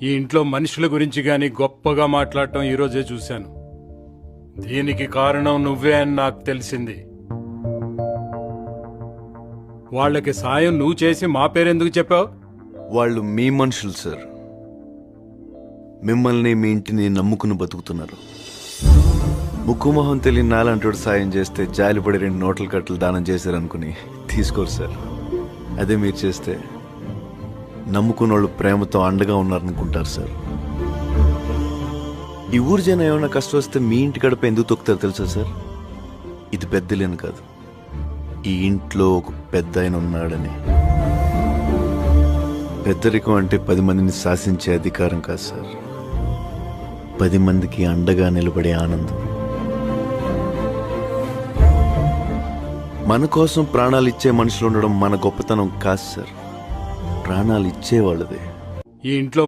ఈ ఇంట్లో మనుషుల గురించి గాని గొప్పగా మాట్లాడటం ఈరోజే చూశాను. దీనికి కారణం నువ్వే అని నాకు తెలిసింది. వాళ్ళకి సాయం నువ్వు చేసి మా పేరెందుకు చెప్పావు? వాళ్ళు మీ మనుషులు సార్. మిమ్మల్ని మీ ఇంటిని నమ్ముకుని బతుకుతున్నారు. ముక్కుమొహం తెలియని నాలంటోడు సాయం చేస్తే జాలిపడి 2 నోట్ల కట్టలు దానం చేశారనుకుని తీసుకోరు సార్. అదే మీరు చేస్తే నమ్ముకున్న వాళ్ళు ప్రేమతో అండగా ఉన్నారనుకుంటారు సార్. ఈ ఊరు జనం ఏమైనా కష్టం వస్తే మీ ఇంటి గడప ఎందుకు తొక్కుతారు తెలుసా సార్? ఇది పెద్దలేని కాదు, ఈ ఇంట్లో ఒక పెద్ద ఆయన ఉన్నాడని. పెద్దరికం అంటే 10 మందిని శాసించే అధికారం కాదు సార్, 10 మందికి అండగా నిలబడే ఆనందం. మన కోసం ప్రాణాలు ఇచ్చే మనుషులు ఉండడం మన గొప్పతనం కాదు సార్, ప్రాణాలు ఇచ్చేవాళ్ళదే. ఈ ఇంట్లో